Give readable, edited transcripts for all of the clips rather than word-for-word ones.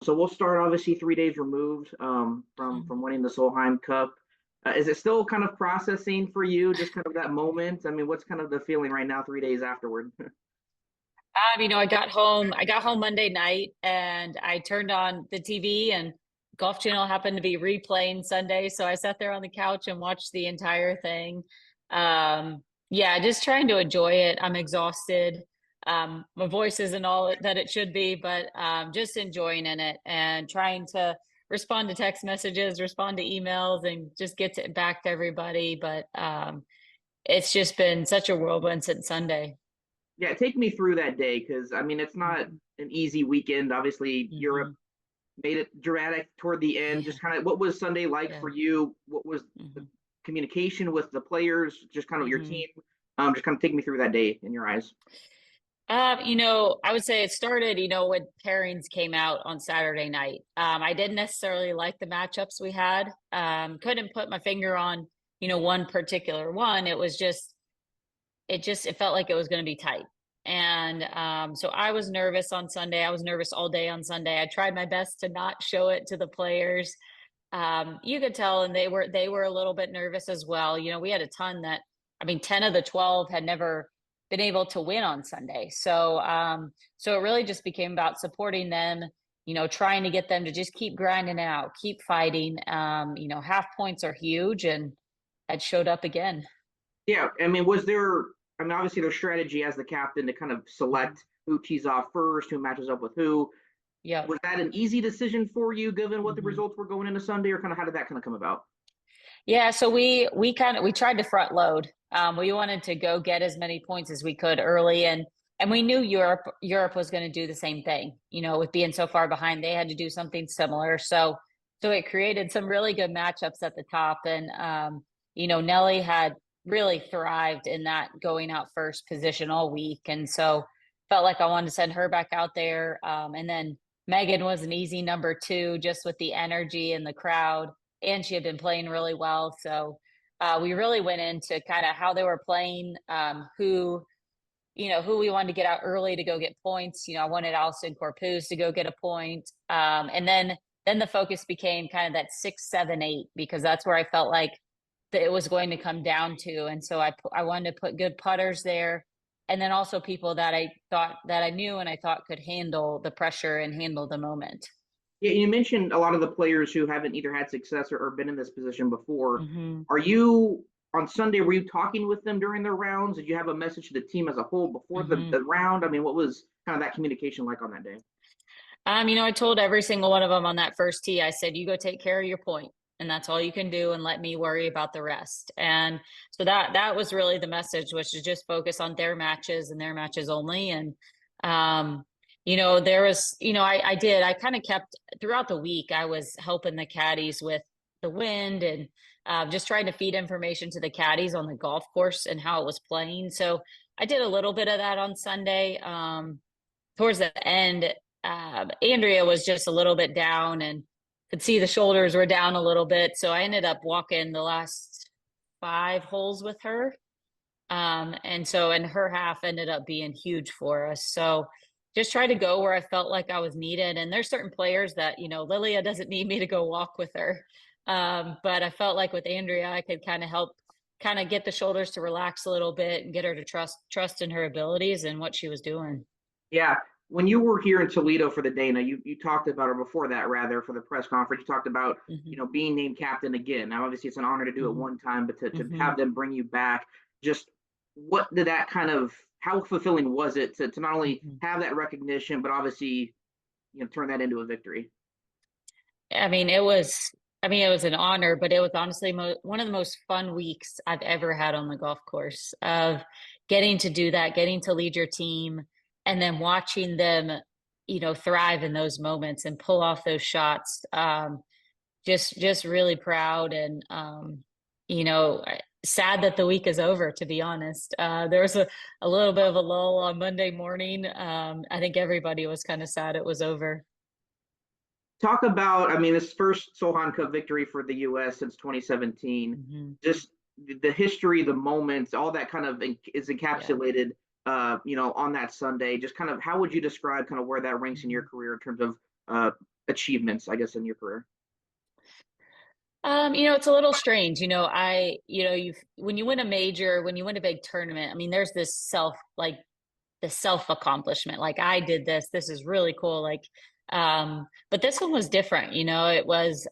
So we'll start obviously 3 days removed from winning the Solheim Cup. Is it still kind of processing for you, just kind of that moment? I mean, what's kind of the feeling right now, 3 days afterward? I got home Monday night and I turned on the TV and Golf Channel happened to be replaying Sunday. So I sat there on the couch and watched the entire thing. Yeah, just trying to enjoy it. I'm exhausted. My voice isn't all that it should be, but just enjoying in it and trying to respond to text messages, respond to emails, and just back to everybody. But it's just been such a whirlwind since Sunday. Yeah, take me through that day because I mean, it's not Mhm. an easy weekend. Obviously, Europe Mhm. made it dramatic toward the end. Yeah, Just kind of what was Sunday like yeah. for you? What was the Mhm. communication with the players? Just kind of your Mhm. team. Just kind of take me through that day in your eyes. I would say it started, when pairings came out on Saturday night. I didn't necessarily like the matchups we had. Couldn't put my finger on, one particular one. It felt like it was going to be tight. And so I was nervous on Sunday. I was nervous all day on Sunday. I tried my best to not show it to the players. You could tell, and they were a little bit nervous as well. We had a ton that, I mean, 10 of the 12 had never been able to win on Sunday. So it really just became about supporting them, trying to get them to just keep grinding out, keep fighting. Half points are huge, and that showed up again. Yeah, I mean, was there? I mean, obviously, there's strategy as the captain to kind of Mhm. select who tees off first, who matches up with who. Yep. Was that an easy decision for you, given what the Mhm. results were going into Sunday, or kind of how did that kind of come about? Yeah, so we tried to front load. We wanted to go get as many points as we could early, and we knew Europe was going to do the same thing. With being so far behind, they had to do something similar. So it created some really good matchups at the top, and Nelly had really thrived in that going out first position all week, and so felt like I wanted to send her back out there. And then Megan was an easy number two, just with the energy and the crowd, and she had been playing really well. So we really went into kind of how they were playing, who we wanted to get out early to go get points. I wanted Alison Corpuz to go get a point, and then the focus became kind of that 6, 7, 8 because that's where I felt like that it was going to come down to, and so I wanted to put good putters there. And then also people that I thought that I knew and I thought could handle the pressure and handle the moment. Yeah, you mentioned a lot of the players who haven't either had success or been in this position before. Hmm. Are you on Sunday? Were you talking with them during their rounds? Did you have a message to the team as a whole before the Hmm. round? I mean, what was kind of that communication like on that day? I told every single one of them on that first tee, I said, you go take care of your point, and that's all you can do, and let me worry about the rest. And so that was really the message, was to just focus on their matches and their matches only. And um, there was, I kind of kept throughout the week, I was helping the caddies with the wind and just trying to feed information to the caddies on the golf course and how it was playing. So I did a little bit of that on Sunday. Towards the end, Andrea was just a little bit down and could see the shoulders were down a little bit. So I ended up walking the last 5 holes with her. And her half ended up being huge for us. So just try to go where I felt like I was needed. And there's certain players that, Lilia doesn't need me to go walk with her. But I felt like with Andrea, I could kind of help kind of get the shoulders to relax a little bit and get her to trust in her abilities and what she was doing. Yeah, when you were here in Toledo for the Dana, you talked about, or before that rather, for the press conference, you talked about Hmm. being named captain again. Now, obviously, it's an honor to do it Hmm. one time, but to Hmm. have them bring you back, just what did that kind of how fulfilling was it to not only Hmm. have that recognition, but obviously turn that into a victory? I mean, it was. I mean, it was an honor, but it was honestly one of the most fun weeks I've ever had on the golf course. Of getting to do that, getting to lead your team, and then watching them, thrive in those moments and pull off those shots. Just really proud, and sad that the week is over, to be honest. There was a little bit of a lull on Monday morning. I think everybody was kind of sad it was over. Talk about, I mean, this first Solheim Cup victory for the U.S. since 2017. Hmm. Just the history, the moments, all that kind of is Yeah. encapsulated, on that Sunday. Just kind of how would you describe kind of where that ranks in your Mhm. career in terms of uh, achievements, I guess, in your career? It's a little strange. When you win a major, when you win a big tournament, I mean, there's this the self accomplishment. Like I did this. This is really cool. But this one was different. It was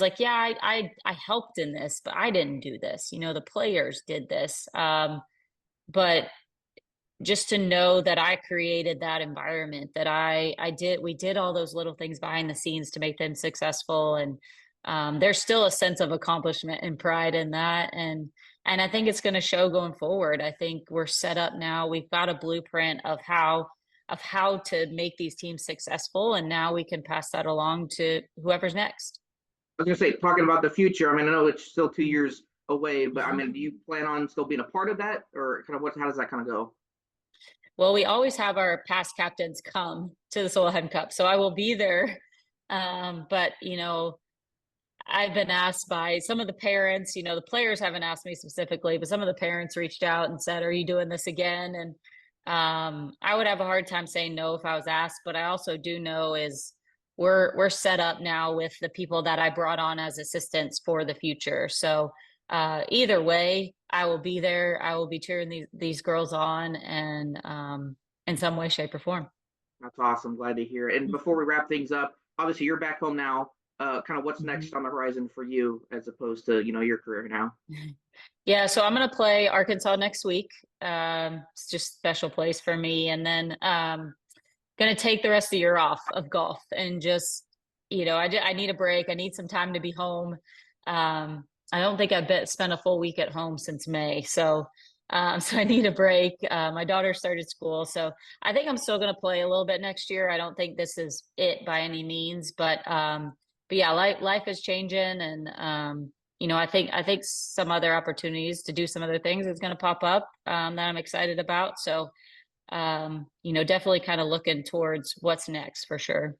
like, yeah, I helped in this, but I didn't do this. The players did this. But just to know that I created that environment, that we did all those little things behind the scenes to make them successful. And there's still a sense of accomplishment and pride in that. And I think it's going to show going forward. I think we're set up now. We've got a blueprint of how to make these teams successful. And now we can pass that along to whoever's next. I was gonna say, talking about the future. I mean, I know it's still 2 years away, but I Mhm. mean, do you plan on still being a part of that, or kind of how does that kind of go? Well, we always have our past captains come to the Solheim Cup, so I will be there. But I've been asked by some of the parents. The players haven't asked me specifically, but some of the parents reached out and said, "Are you doing this again?" And I would have a hard time saying no if I was asked. But I also do know is we're set up now with the people that I brought on as assistants for the future. So either way, I will be there. I will be cheering these girls on, and in some way, shape, or form. That's awesome. Glad to hear it. And before we wrap things up, obviously you're back home now. Kind of what's Mhm. next on the horizon for you as opposed to your career now? Yeah, so I'm gonna play Arkansas next week. It's just a special place for me, and then gonna take the rest of the year off of golf and just, I need a break. I need some time to be home. I don't think spent a full week at home since May, so so I need a break. My daughter started school, so I think I'm still gonna play a little bit next year. I don't think this is it by any means, but yeah, life is changing, and I think some other opportunities to do some other things is going to pop up that I'm excited about. So definitely kind of looking towards what's next for sure.